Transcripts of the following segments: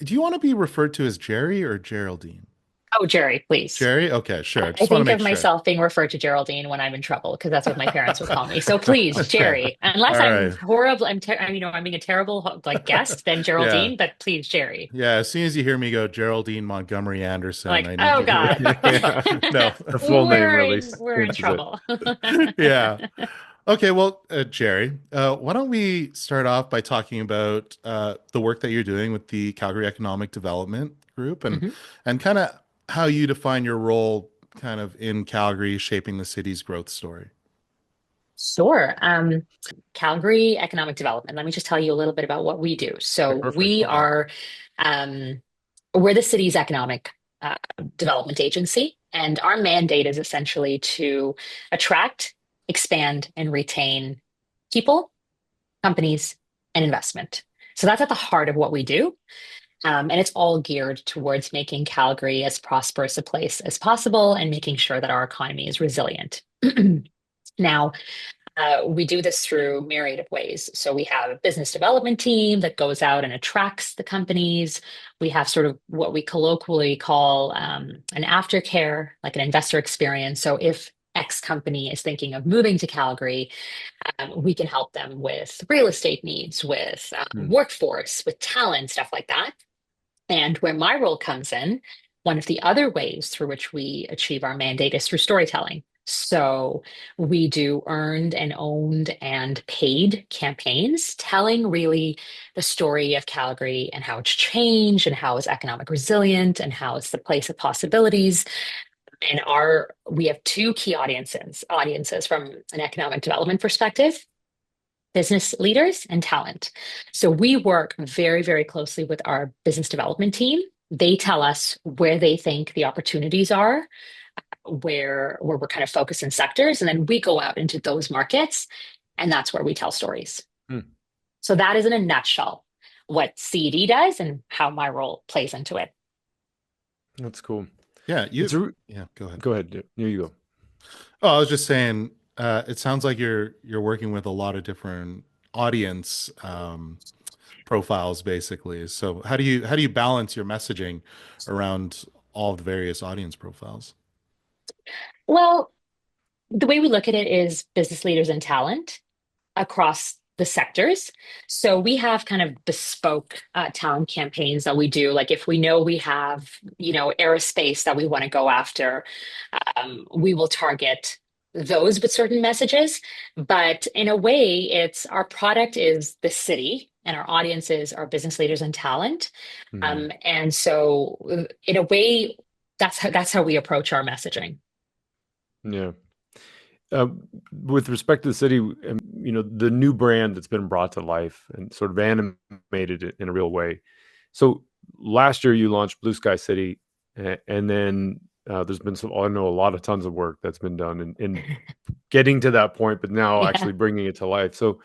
do you want to be referred to as Jerry or Geraldine? Oh, Jerry, please. Jerry? Okay, sure. I I just want to think make of sure. myself being referred to Geraldine when I'm in trouble because that's what my parents would call me. So please, Okay. Jerry. Unless All I'm right. horrible, I'm being a terrible like guest, then Yeah. Geraldine. But please, Jerry. Yeah. As soon as you hear me go Geraldine Montgomery Anderson, Like, I need oh you God, to. Yeah. No. The full name really we're in cinches it. trouble. Yeah. Okay. Well, Jerry, why don't we start off by talking about the work that you're doing with the Calgary Economic Development Group Mhm. and kind of how you define your role kind of in Calgary shaping the city's growth story. Sure. Calgary Economic Development. Let me just tell you a little bit about what we do. So Perfect. um, we're the city's economic uh, development agency, and our mandate is essentially to attract, expand, and retain people, companies, and investment. So that's at the heart of what we do. And it's all geared towards making Calgary as prosperous a place as possible and making sure that our economy is resilient. Now, we do this through myriad of ways. So we have a business development team that goes out and attracts the companies. We have sort of what we colloquially call an aftercare, like an investor experience. So if X company is thinking of moving to Calgary, we can help them with real estate needs, with Hmm. workforce, with talent, stuff like that. And where my role comes in, one of the other ways through which we achieve our mandate is through storytelling. So we do earned and owned and paid campaigns telling really the story of Calgary and how it's changed and how it's economic resilient and how it's the place of possibilities. And our we have two key audiences from an economic development perspective, business leaders and talent. So we work very, very closely with our business development team. They tell us where they think the opportunities are, where we're kind of focused in sectors, and then we go out into those markets, and that's where we tell stories. Hmm. So that is in a nutshell what CED does and how my role plays into it. That's cool. Yeah, It's a, yeah, go ahead. Go ahead. Here you go. Oh, I was just saying, it sounds like you're working with a lot of different audience profiles, basically. So how do you balance your messaging around all the various audience profiles? Well, the way we look at it is business leaders and talent across the sectors. So we have kind of bespoke talent campaigns that we do. Like if we know we have, aerospace that we want to go after, we will target those with certain messages. But in a way, it's our product is the city and our audiences are business leaders and talent. Hmm. And so in a way, that's how we approach our messaging. Yeah. Uh, with respect to the city, the new brand that's been brought to life and sort of animated it in a real way. So last year you launched Blue Sky City, and then there's been I know a lot of tons of work that's been done in getting to that point, but now Yeah. actually bringing it to life. So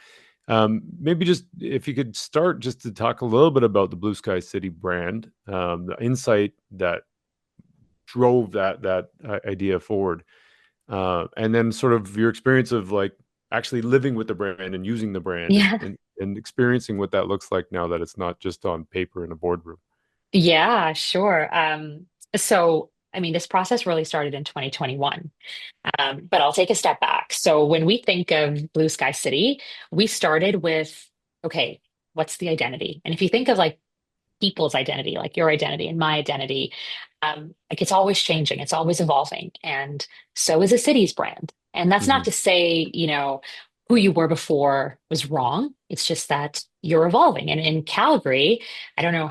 maybe just if you could start just to talk a little bit about the Blue Sky City brand, the insight that drove that idea forward, and then sort of your experience of like actually living with the brand and using the brand and Yeah. and experiencing what that looks like now that it's not just on paper in a boardroom. Yeah, sure. So, I mean, this process really started in 2021, but I'll take a step back. So, when we think of Blue Sky City, we started with, okay, what's the identity? And if you think of like people's identity, like your identity and my identity, like it's always changing, it's always evolving. And so is a city's brand. And that's not Hmm. to say, who you were before was wrong. It's just that you're evolving. And in Calgary, I don't know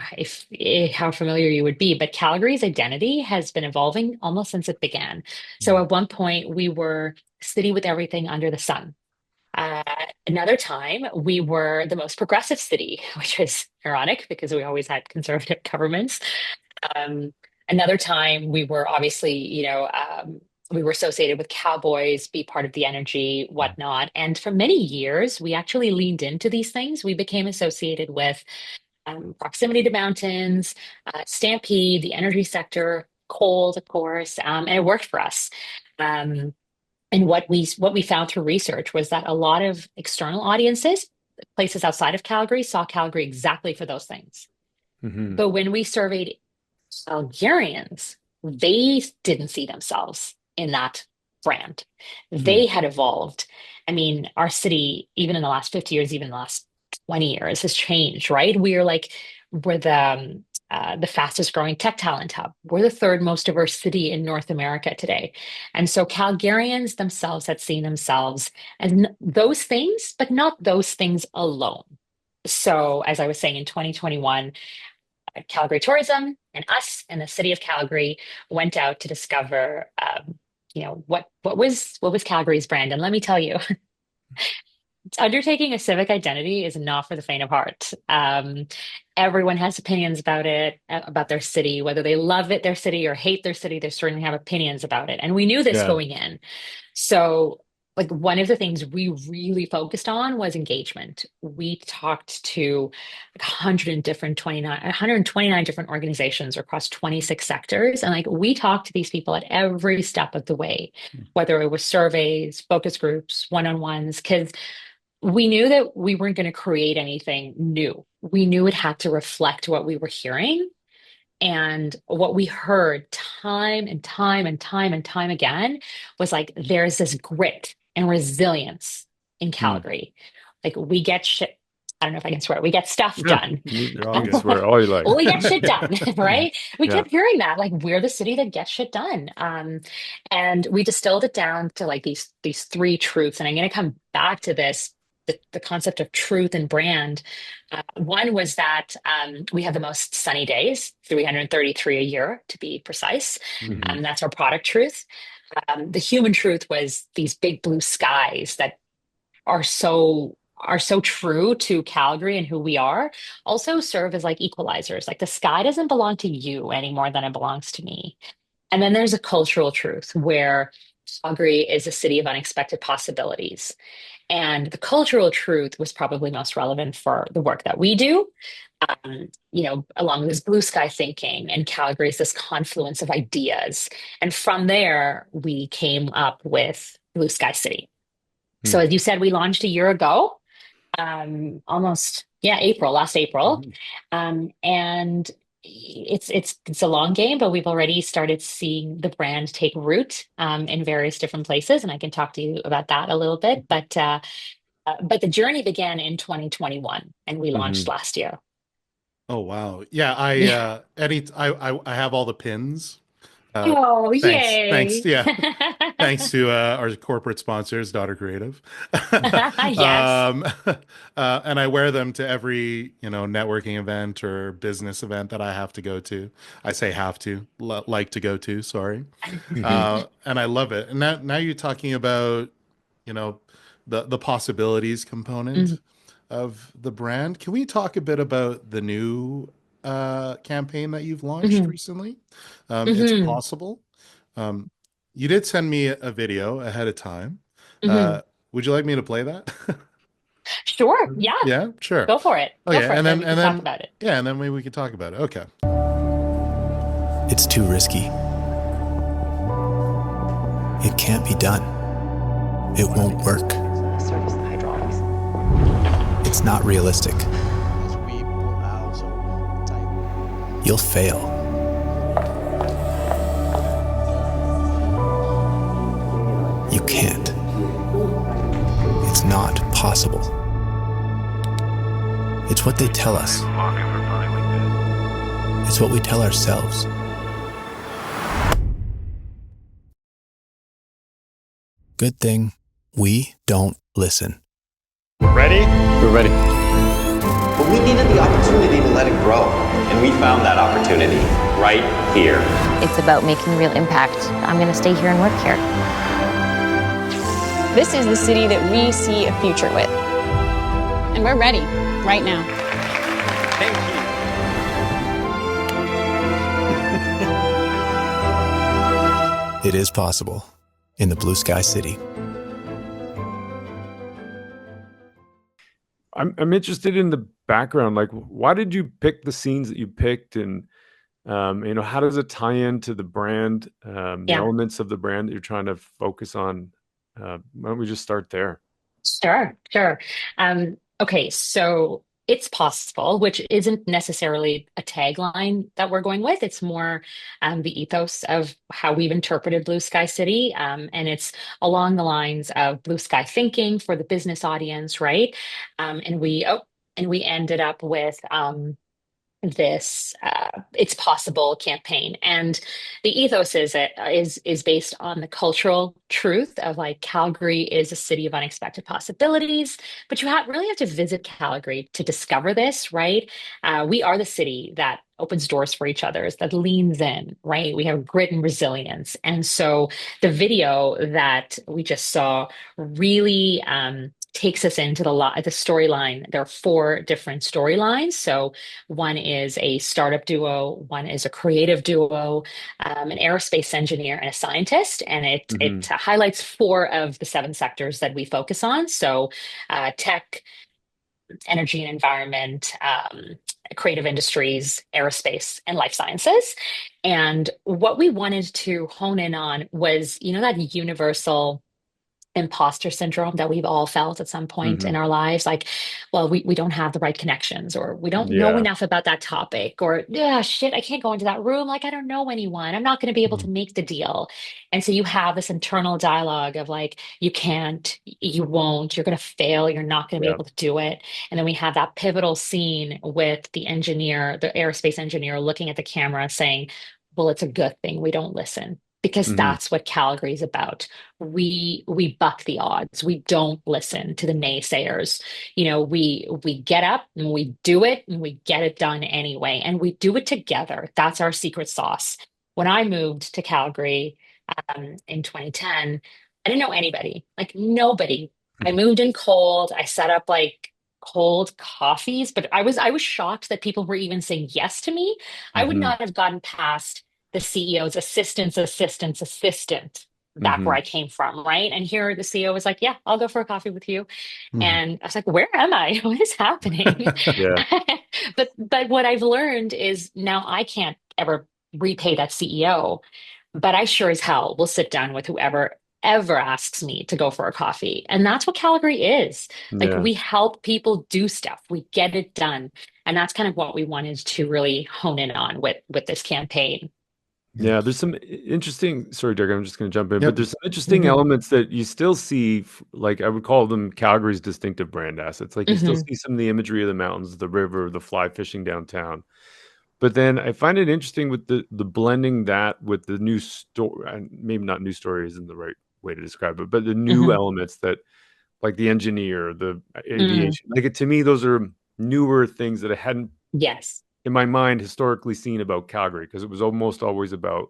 how familiar you would be, but Calgary's identity has been evolving almost since it began. So at one point, we were a city with everything under the sun. Uh, Another time, we were the most progressive city, which is ironic because we always had conservative governments. Um, Another time, we were obviously, we were associated with cowboys, be part of the energy, whatnot. And for many years, we actually leaned into these things. We became associated with proximity to mountains, Stampede, the energy sector, cold, of course, and it worked for us. Um, and what we found through research was that a lot of external audiences, places outside of Calgary, saw Calgary exactly for those things. Hmm. But when we surveyed Algerians, they didn't see themselves in that brand. They had evolved. I mean, our city, even in the last 50 years, even the last 20 years, has changed, right? We're the fastest growing tech talent hub. We're the third most diverse city in North America today. And so Calgarians themselves had seen themselves as those things, but not those things alone. So, as I was saying in 2021, Calgary Tourism and us and the city of Calgary went out to discover, what was Calgary's brand. And let me tell you, undertaking a civic identity is not for the faint of heart. Everyone has opinions about it, about their city, whether they love it, their city, or hate their city. They certainly have opinions about it, and we knew this Yeah. going in. So, like, one of the things we really focused on was engagement. We talked to like 129 different organizations across 26 sectors. And like we talked to these people at every step of the way, whether it was surveys, focus groups, one-on-ones, because we knew that we weren't going to create anything new. We knew it had to reflect what we were hearing and what we heard time and time and time and time again was like, there's this grit and resilience in Mm. Calgary. Like, we get shit. I don't know if I can swear. We get stuff Yeah. done. You're all You can good. swear all you like. Well, we get shit done, right? We Yeah. kept hearing that, like, we're the city that gets shit done. And we distilled it down to like these three truths. And I'm going to come back to this, the concept of truth and brand. One was that we have the most sunny days, 333 a year to be precise. Hmm. That's our product truth. The human truth was these big blue skies that are so true to Calgary and who we are, also serve as like equalizers. Like, the sky doesn't belong to you any more than it belongs to me. And then there's a cultural truth where Calgary is a city of unexpected possibilities. And the cultural truth was probably most relevant for the work that we do, along this blue sky thinking. And Calgary is this confluence of ideas. And from there, we came up with Blue Sky City. So, Mm. as you said, we launched a year ago, last April. Mhm. And it's a long game, but we've already started seeing the brand take root in various different places, and I can talk to you about that a little bit. But the journey began in 2021, and we launched Mhm. last year. Oh wow. Yeah, Yeah. I have all the pins. Uh Oh, thanks. yay. Yeah. Thanks to our corporate sponsors, Daughter Creative. Yes. Um, and I wear them to every, networking event or business event that I have to go to. I say have to, like to go to, sorry. And I love it. And now you're talking about, you know, the possibilities Mhm. component of the brand. Can we talk a bit about the new campaign that you've launched Mhm. recently? It's Mhm. possible. Um, you did send me a video ahead of time. Mhm. Would you like me to play that? Sure. Yeah. Yeah, sure. Go for it. Go Okay, for it. and Then then we can and talk then about it. yeah, and then maybe we can talk about it. Okay. It's too risky. It can't be done. It won't work. Service the hydraulics. It's not realistic. You'll fail. You can't. It's not possible. It's what they tell us. It's what we tell ourselves. Good thing we don't listen. Ready? We're ready. But we needed the opportunity to let it grow. And we found that opportunity right here. It's about making a real impact. I'm going to stay here and work here. This is the city that we see a future with. And we're ready right now. Thank you. It is possible in the Blue Sky City. I'm interested in the background. Like, why did you pick the scenes that you picked, and how does it tie into the brand, the Yeah. elements of the brand that you're trying to focus on? Why don't we just start there? Sure. Sure. Okay. So it's possible, which isn't necessarily a tagline that we're going with. It's more the ethos of how we've interpreted Blue Sky City. And it's along the lines of blue sky thinking for the business audience, right? And we ended up with this it's possible campaign, and the ethos is based on the cultural truth of like Calgary is a city of unexpected possibilities, but really have to visit Calgary to discover this, right? We are the city that opens doors for each other, that leans in, right? We have grit and resilience, and so the video that we just saw really takes us into the storyline. There are four different storylines. So one is a startup duo, one is a creative duo, an aerospace engineer, and a scientist. And it highlights four of the seven sectors that we focus on. So tech, energy and environment, creative industries, aerospace, and life sciences. And what we wanted to hone in on was, that universal imposter syndrome that we've all felt at some point in Hmm. our lives, like, well, we don't have the right connections, or we don't know Yeah. enough about that topic, or yeah, shit, I can't go into that room, like I don't know anyone, I'm not going to be able to make the deal. And so you have this internal dialogue of like, you can't, you won't, you're going to fail, you're not going to be Yeah. able to do it. And then we have that pivotal scene with the engineer, the aerospace engineer, looking at the camera saying, well, it's a good thing we don't listen, because Hmm. that's what Calgary is about. We buck the odds. We don't listen to the naysayers. We get up and we do it and we get it done anyway. And we do it together. That's our secret sauce. When I moved to Calgary in 2010, I didn't know anybody, like nobody. I moved in cold. I set up like cold coffees, but I was shocked that people were even saying yes to me. I would Hmm. not have gotten past the CEO's assistant back where Hmm. I came from, right? And here the CEO was like, "Yeah, I'll go for a coffee with you." Mhm. And I was like, "Where am I? What is happening?" Yeah. But what I've learned is now I can't ever repay that CEO, but I sure as hell will sit down with whoever ever asks me to go for a coffee. And that's what Calgary is. Like Yeah. we help people do stuff. We get it done. And that's kind of what we wanted to really hone in on with this campaign. Yeah. Yeah, there's some interesting, sorry, Derek, I'm just going to jump in, but Yep. there's some interesting Hmm. elements that you still see, like I would call them Calgary's distinctive brand assets. Like you still Hmm. see some of the imagery of the mountains, the river, the fly fishing downtown. But then I find it interesting with the blending that with the new story, and maybe not new story isn't the right way to describe it, but the new Hmm. elements that like the engineer, the Hmm. aviation, like it, to me, those are newer things that I hadn't Yes. in my mind historically seen about Calgary because it was almost always about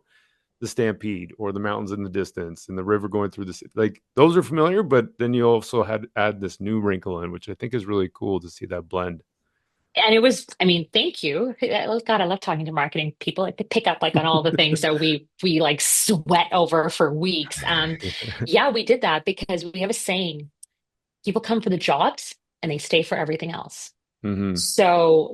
the stampede or the mountains in the distance and the river going through the city. Like those are familiar, but then you also had add this new wrinkle in, which I think is really cool to see that blend. And it was, I mean, thank you. God, I love talking to marketing people. Like they pick up like on all the things that we like sweat over for weeks. Yeah, we did that because we have a saying, people come for the jobs and they stay for everything else. Hmm. So,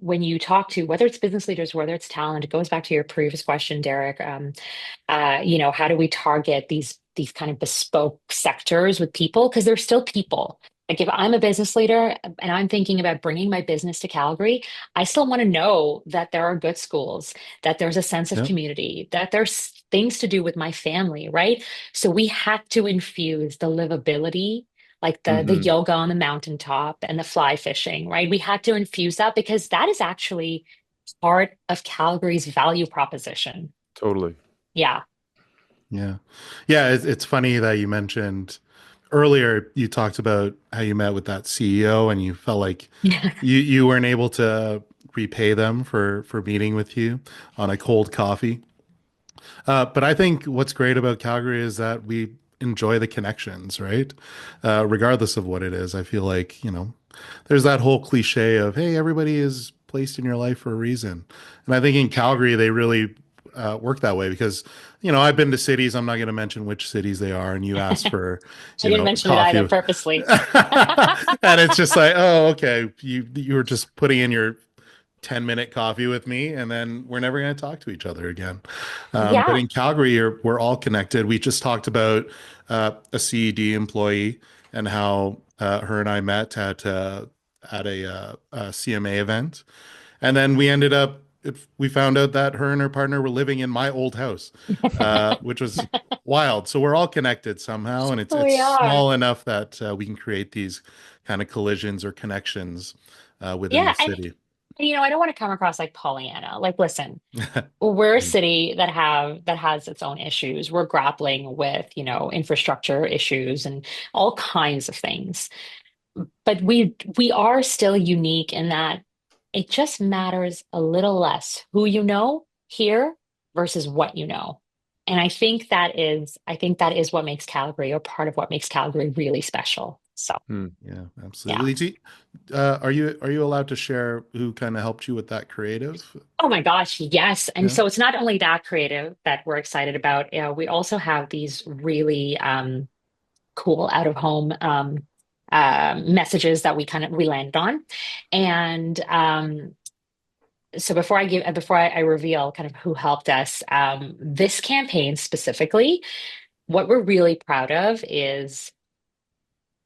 when you talk to whether it's business leaders, whether it's talent, it goes back to your previous question, Derek. How do we target these kind of bespoke sectors with people? Because they're still people. Like if I'm a business leader and I'm thinking about bringing my business to Calgary, I still want to know that there are good schools, that there's a sense of Yep. community, that there's things to do with my family, right? So we had to infuse the livability, like the Hmm. yoga on the mountaintop and the fly fishing, right? We had to infuse that because that is actually part of Calgary's value proposition. Totally. Yeah. Yeah. Yeah. It's funny that you mentioned earlier, you talked about how you met with that CEO and you felt like you weren't able to repay them for meeting with you on a cold coffee. But I think what's great about Calgary is that we enjoy the connections, right? Regardless of what it is. I feel like, there's that whole cliche of, hey, everybody is placed in your life for a reason. And I think in Calgary, they really work that way because, I've been to cities, I'm not going to mention which cities they are, and you ask for, I didn't mention it coffee. either purposely. And it's just like, oh, okay, you were just putting in your 10-minute coffee with me and then we're never going to talk to each other again. But Yeah. in Calgary, we're all connected. We just talked about a CED employee and how her and I met at at a CMA event, and then we ended up. We found out that her and her partner were living in my old house, which was wild. So we're all connected somehow, and it's We are. small enough that we can create these kind of collisions or connections within the Yeah, city. and I don't want to come across like Pollyanna. Like, listen, we're a Mhm. city that has its own issues. We're grappling with, infrastructure issues and all kinds of things. But we are still unique in that it just matters a little less who you know here versus what you know. And I think that is what makes Calgary, or part of what makes Calgary really special. So, Hmm. Yeah, yeah. absolutely. Are you allowed to share who kind of helped you with that creative? Oh my gosh, yes. And Yeah. so it's not only that creative that we're excited about. We also have these really cool out of home messages that we land on. And so before I reveal kind of who helped us, this campaign specifically, what we're really proud of is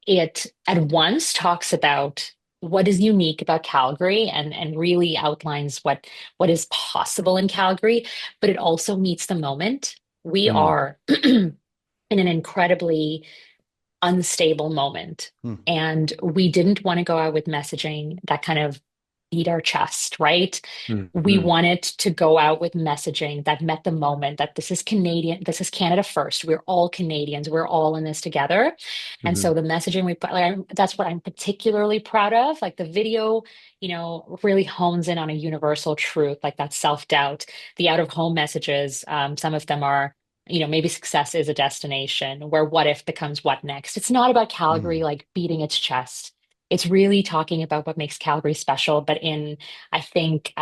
it at once talks about what is unique about Calgary and really outlines what is possible in Calgary, but it also meets the moment. We Hmm. are in an incredibly unstable moment. Hmm. And we didn't want to go out with messaging that kind of beat our chest, right? We Hmm. wanted to go out with messaging that met the moment, that this is Canadian, this is Canada first. We're all Canadians. We're all in this together. And Hmm. so the messaging we put, like, that's what I'm particularly proud of. Like the video, really hones in on a universal truth, like that self-doubt. The out-of-home messages, some of them are maybe success is a destination where what if becomes what next. It's not about Calgary Hmm. like beating its chest. It's really talking about what makes Calgary special, but I think,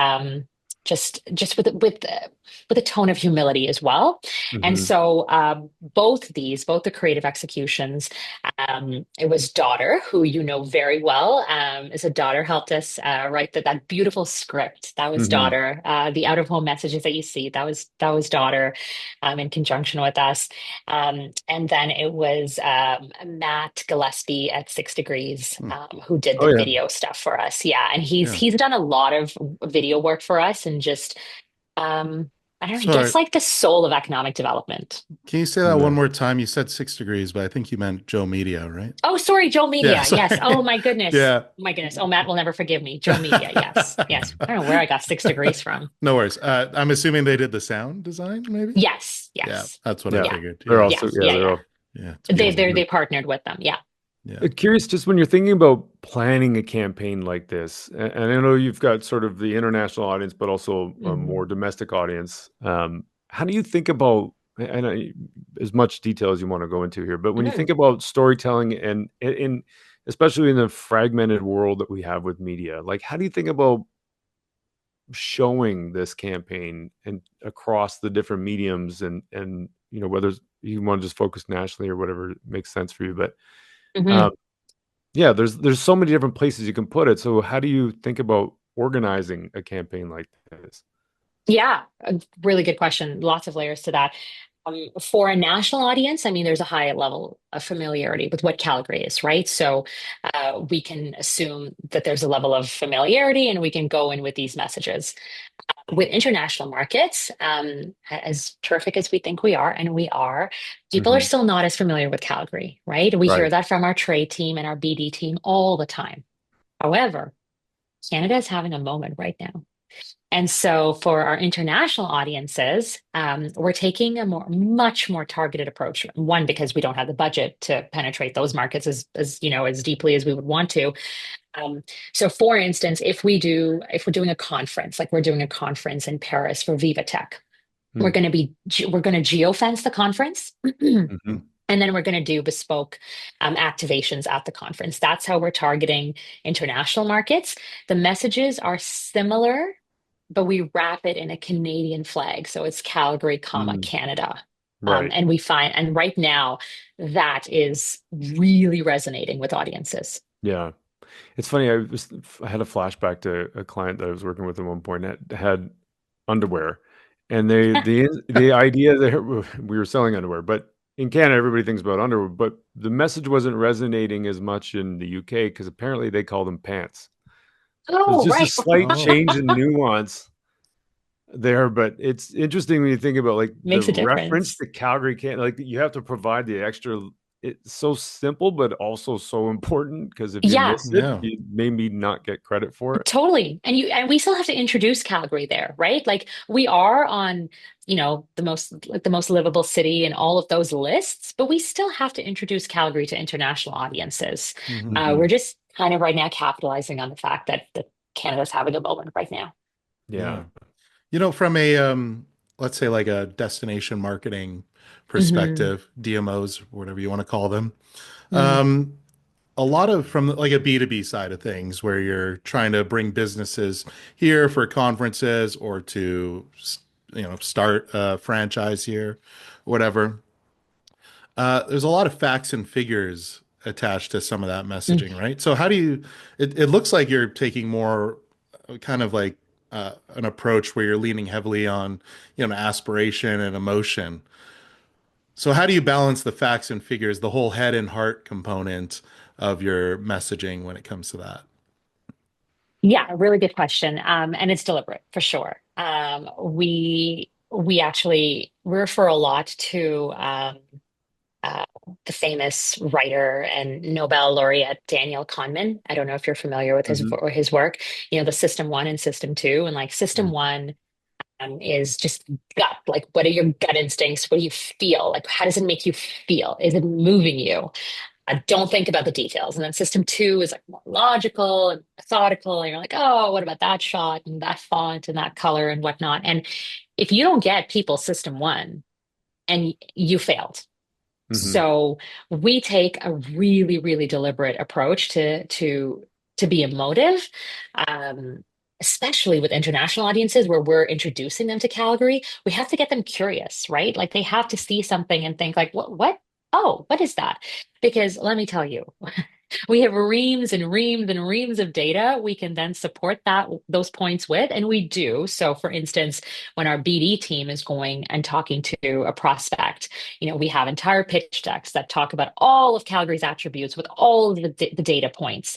just with a tone of humility as well. And Hmm. so, both the creative executions, it was Daughter, who you know very well, is a Daughter helped us write that beautiful script. That was Hmm. Daughter. The out of home messages that you see, that was Daughter, in conjunction with us. And then it was Matt Gillespie at 6 Degrees, Hmm. who did Oh the yeah. video stuff for us. Yeah, and he's Yeah. he's done a lot of video work for us, and just um, I don't know, he Sorry. gets like the soul of economic development. Can you say that one Yeah. more time? You said 6 degrees, but I think you meant Joe Media, right? Oh, sorry, Joe Yeah, Media. Yes. sorry. Oh my goodness. Yeah. Oh my goodness. Oh, Matt will never forgive me. Joe Media. Yes. Yes. I don't know where I got 6 degrees from. No worries. I'm assuming they did the sound design, maybe? Yes. Yeah, Yes. that's what I Yeah. Yeah. figured. They're Yeah. also Yes. Yeah. they're Yeah. all Yeah, it's They beautiful. they they partnered with them. Yeah. Yeah. curious just when you're thinking about planning a campaign like this, and I know you've got sort of the international audience, but also a Mhm. more domestic audience. How do you think about, and as much detail as you want to go into here, but when you think Mhm. about storytelling and in especially in the fragmented world that we have with media, like how do you think about showing this campaign and across the different mediums and whether you want to just focus nationally or whatever makes sense for you, but um, Mhm. yeah, there's so many different places you can put it. So how do you think about organizing a campaign like this? Yeah, a really good question. Lots of layers to that. For a national audience, I mean, there's a high level of familiarity with what Calgary is, right? So we can assume that there's a level of familiarity and we can go in with these messages. With international markets, as terrific as we think we are, and we are, people are Hmm. still not as familiar with Calgary, right? We hear Right. that from our trade team and our BD team all the time. However, Canada is having a moment right now. And so for our international audiences, we're taking a much more targeted approach. One, because we don't have the budget to penetrate those markets as deeply as we would want to. Um, so for instance, if we're doing a conference, like we're doing a conference in Paris for Viva Tech, Mm. we're going to geofence the conference. Hmm. And then we're going to do bespoke activations at the conference. That's how we're targeting international markets. The messages are similar, but we wrap it in a Canadian flag. So it's Calgary, comma, Mm. Canada. Right. And right now that is really resonating with audiences. Yeah. It's funny. I had a flashback to a client that I was working with at one point that had underwear, and the idea that we were selling underwear, but in Canada everybody thinks about underwear, but the message wasn't resonating as much in the UK because apparently they call them pants. There's Oh, just a right. slight Oh, change in nuance there, but it's interesting when you think about like the Makes a reference difference. to Calgary can like you have to provide the extra. It's so simple, but also so important because if you Yeah, miss it, yeah. you maybe not get credit for it. totally. And we still have to introduce Calgary there, right? Like we are on, the most livable city in all of those lists, but we still have to introduce Calgary to international audiences. Hmm. Hmm. We're just kind of right now capitalizing on the fact that Canada's having a moment right now. Yeah. Yeah. From a let's say like a destination marketing Hmm. perspective, DMOs, whatever you want to call them. Um, a lot of from like a B2B side of things where you're trying to bring businesses here for conferences or to start a franchise here, whatever. There's a lot of facts and figures attached to some of that messaging, right? So how do you, it looks like you're taking more kind of like an approach where you're leaning heavily on, aspiration and emotion. So how do you balance the facts and figures, the whole head and heart component of your messaging when it comes to that? Yeah, a really good question. And it's deliberate for sure. We actually refer a lot to uh, the famous writer and Nobel laureate Daniel Kahneman. I don't know if you're familiar with his Hmm. or his work. The System One and System Two, and like System One is just gut. Like, what are your gut instincts? What do you feel? Like, how does it make you feel? Is it moving you? Don't think about the details. And then system two is like more logical and methodical. And you're like, oh, what about that shot and that font and that color and whatnot? And if you don't get people system one, and you failed. Hmm. So we take a really, really deliberate approach to be emotive, um, especially with international audiences where we're introducing them to Calgary. We have to get them curious, right? Like they have to see something and think like, what? Oh, what is that? Because let me tell you, we have reams and reams and reams of data we can then support those points with, and we do. So for instance, when our BD team is going and talking to a prospect, we have entire pitch decks that talk about all of Calgary's attributes with all of the data points.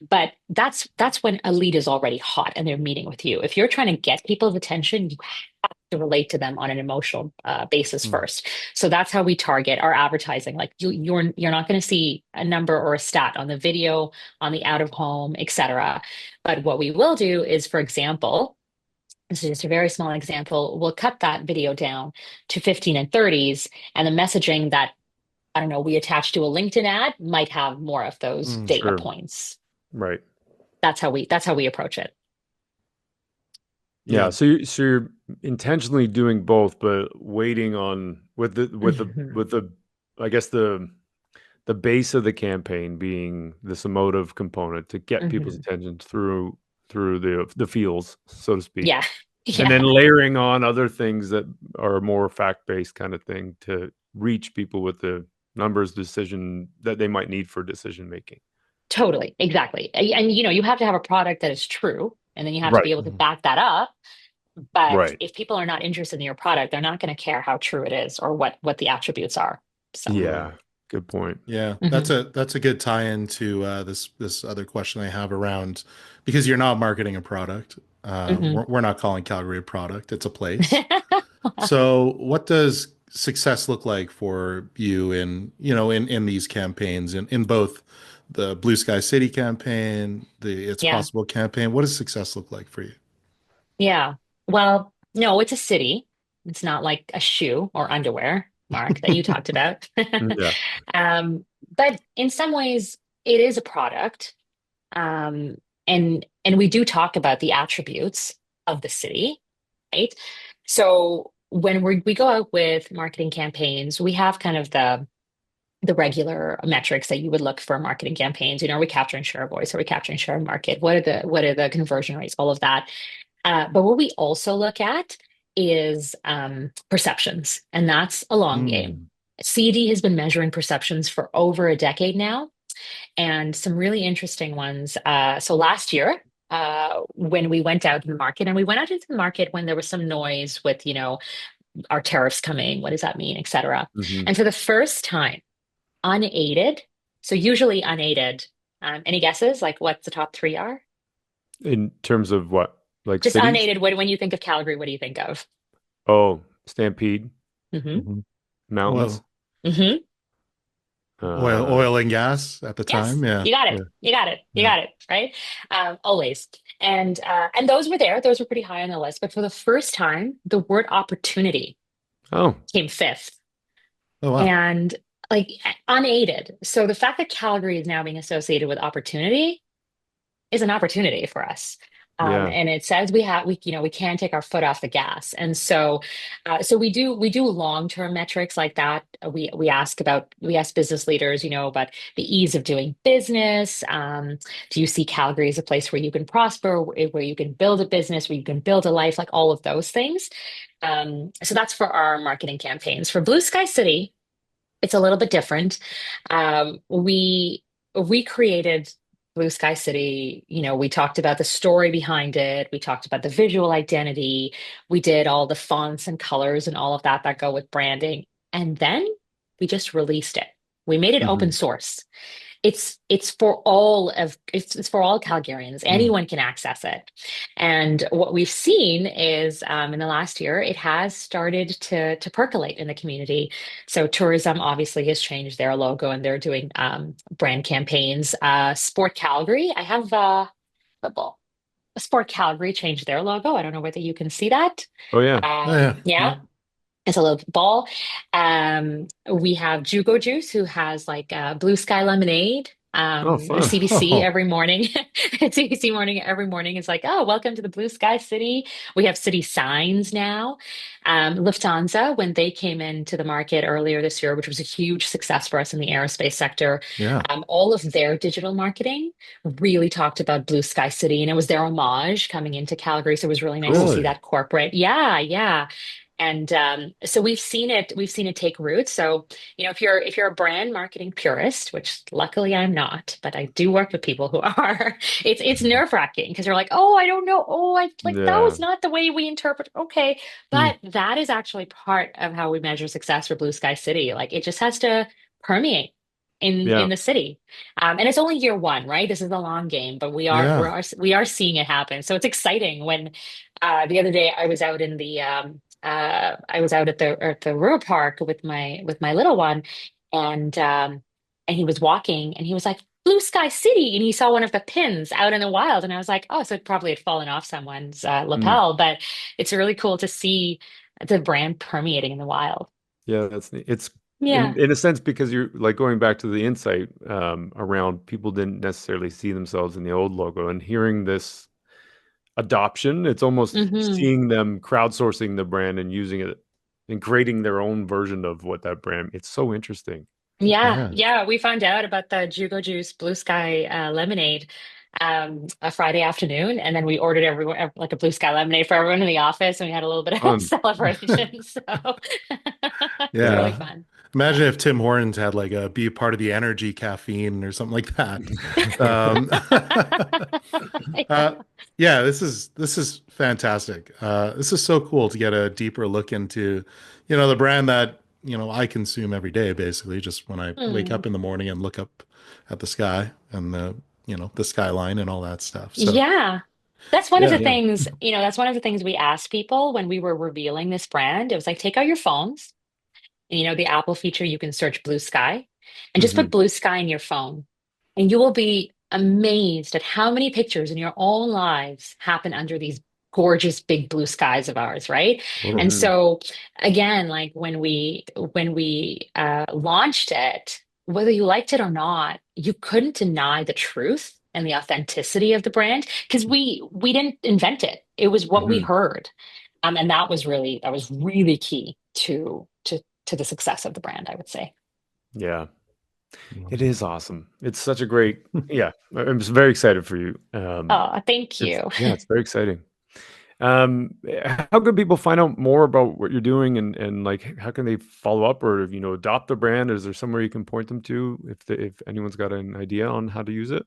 But that's when a lead is already hot and they're meeting with you. If you're trying to get people's attention, you have to relate to them on an emotional basis Mm. first. So that's how we target our advertising. Like you're not going to see a number or a stat on the video, on the out of home, etc. But what we will do is, for example, this is just a very small example, we'll cut that video down to 15 and 30s, and the messaging that, I don't know, we attach to a LinkedIn ad might have more of those Mm. data Sure. points. Right. That's how we approach it. Yeah. Yeah. So you're intentionally doing both, but waiting on with the I guess the base of the campaign being this emotive component to get people's Mhm. attention through the feels, so to speak, Yeah. and Yeah. then layering on other things that are more fact-based kind of thing to reach people with the numbers decision that they might need for decision making. Totally. Exactly. And you have to have a product that is true, and then you have to be Right. able to Mm. back that up. But Right. if people are not interested in your product, they're not going to care how true it is or what the attributes are. So, Yeah. Yeah. Good point. Yeah, that's mhm. a good tie-in to this other question I have around because you're not marketing a product. Mhm. We're not calling Calgary a product; it's a place. So, what does success look like for you in these campaigns in both the Blue Sky City campaign, the It's Yeah. Possible campaign? What does success look like for you? Yeah. Well, no, it's a city. It's not like a shoe or underwear, Mark, that you talked about. Yeah. Um, but in some ways, it is a product. Um, and we do talk about the attributes of the city, right? So when we go out with marketing campaigns, we have kind of the regular metrics that you would look for marketing campaigns. Are we capturing share of voice? Are we capturing share of market? What are the conversion rates? All of that. But what we also look at is perceptions, and that's a long game. Mm. CD has been measuring perceptions for over a decade now, and some really interesting ones. So last year, when we went out in the market, and we went out into the market when there was some noise with, our tariffs coming, what does that mean, et cetera. Hmm. And for the first time, unaided, so usually unaided, any guesses like what the top three are? In terms of what? Like Just cities? unaided, when you think of Calgary, what do you think of? Oh, Stampede, Hmm. Mhm. mountains. Oil, Hmm. Uh, oil and gas at the Yes, time. Yeah. you got it. yeah. You got it. You Yeah. got it. Right. Always. And those were there. Those were pretty high on the list. But for the first time, the word opportunity Oh, came fifth, Oh, wow. and like unaided. So the fact that Calgary is now being associated with opportunity is an opportunity for us. yeah. And it says we can take our foot off the gas. And so, so we do long-term metrics like that. We ask business leaders, about the ease of doing business. Do you see Calgary as a place where you can prosper, where you can build a business, where you can build a life, like all of those things. So that's for our marketing campaigns. For Blue Sky City, it's a little bit different. We created Blue Sky City. We talked about the story behind it. We talked about the visual identity. We did all the fonts and colors and all of that go with branding. And then we just released it. We made it open Hmm. source. It's for all Calgarians. Mm. Anyone can access it. And what we've seen is, in the last year, it has started to percolate in the community. So tourism obviously has changed their logo and they're doing brand campaigns. Sport Calgary, I have football. Sport Calgary changed their logo. I don't know whether you can see that. Oh, yeah. Oh, yeah. Yeah, Yeah. it's a little ball. We have Jugo Juice, who has like blue sky lemonade. Oh, fun. CBC Oh, every morning. CBC morning every morning is like, oh, welcome to the Blue Sky City. We have city signs now. Lufthansa, when they came into the market earlier this year, which was a huge success for us in the aerospace sector, yeah. all of their digital marketing really talked about Blue Sky City, and it was their homage coming into Calgary. So it was really nice to see Really? that corporate. Yeah, yeah. And so we've seen it take root. So, if you're a brand marketing purist, which luckily I'm not, but I do work with people who are, it's nerve-wracking because you're like, oh, I don't know. Oh, I like that Yeah. was not the way we interpret. Okay. Mm. But that is actually part of how we measure success for Blue Sky City. Like it just has to permeate in Yeah. the city. And it's only year one, right? This is a long game, but we are we Yeah. are we are seeing it happen. So it's exciting when the other day I was out at the River Park with my little one, and he was walking, and he was like, "Blue Sky City," and he saw one of the pins out in the wild, and I was like, "Oh, so it probably had fallen off someone's Mm. lapel," but it's really cool to see the brand permeating in the wild. Yeah, that's neat. It's Yeah. in a sense because you're like going back to the insight around people didn't necessarily see themselves in the old logo and hearing this adoption, it's almost Hmm. seeing them crowdsourcing the brand and using it and creating their own version of what that brand. It's so interesting. Yeah, Yeah. yeah. We found out about the Jugo Juice Blue Sky lemonade a Friday afternoon, and then we ordered everyone like a Blue Sky lemonade for everyone in the office, and we had a little bit of a Fun. celebration. So it's really Yeah. fun. Imagine if Tim Hortons had like a be part of the energy caffeine or something like that. Um, Yeah. uh, yeah, this is fantastic. This is so cool to get a deeper look into, the brand that, I consume every day, basically, just when I wake Hmm. up in the morning and look up at the sky and the skyline and all that stuff. So Yeah. That's one of the yeah. Yeah. things, that's one of the things we asked people when we were revealing this brand. It was like, take out your phones. And the Apple feature, you can search blue sky and just put Hmm. blue sky in your phone. And you will be amazed at how many pictures in your own lives happen under these gorgeous big blue skies of ours, right? And Totally. Hmm. so again, like when we launched it, whether you liked it or not, you couldn't deny the truth and the authenticity of the brand because we didn't invent it. It was what we Hmm. heard. And that was really key to the success of the brand, I would say. Yeah. It is awesome. It's such a great, yeah. I'm just very excited for you. Oh, thank It's you. yeah, it's very exciting. How can people find out more about what you're doing and like how can they follow up or adopt the brand? Is there somewhere you can point them to if anyone's got an idea on how to use it?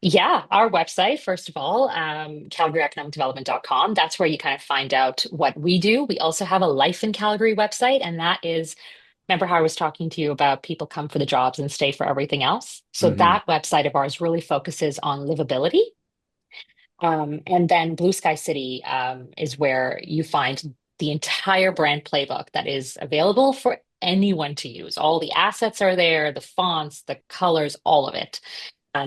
Yeah, our website, first of all, calgaryeconomicdevelopment.com. That's where you kind of find out what we do. We also have a Life in Calgary website, and that is, remember how I was talking to you about people come for the jobs and stay for everything else? So Hmm. that website of ours really focuses on livability. And then Blue Sky City is where you find the entire brand playbook that is available for anyone to use. All the assets are there, the fonts, the colors, all of it.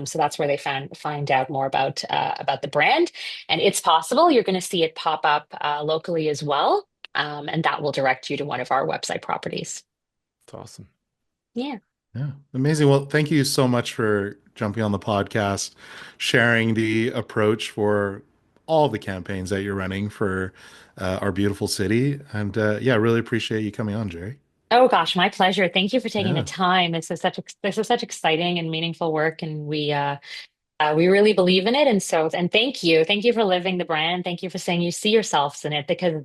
So that's where they find out more about the brand, and it's possible you're going to see it pop up locally as well, and that will direct you to one of our website properties. It's awesome. Yeah. Yeah, amazing. Well, thank you so much for jumping on the podcast, sharing the approach for all the campaigns that you're running for our beautiful city. And yeah, really appreciate you coming on, Jerry. Oh gosh, my pleasure. Thank you for taking the Yeah, time. This is such exciting and meaningful work, and we really believe in it. And so, and thank you for living the brand. Thank you for saying you see yourselves in it, because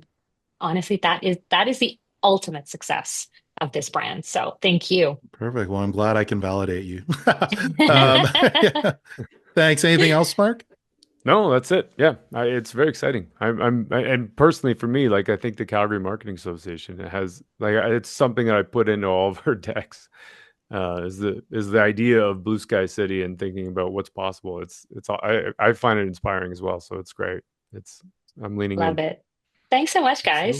honestly, that is the ultimate success of this brand. So thank you. perfect. Well, I'm glad I can validate you. Yeah. Thanks. Anything else, Mark? No, that's it. Yeah, it's very exciting. And personally for me, like I think the Calgary Marketing Association has like it's something that I put into all of our decks. Is the idea of Blue Sky City and thinking about what's possible. I find it inspiring as well. So it's great. I'm leaning Love in. it. Thanks so much, guys. Absolutely.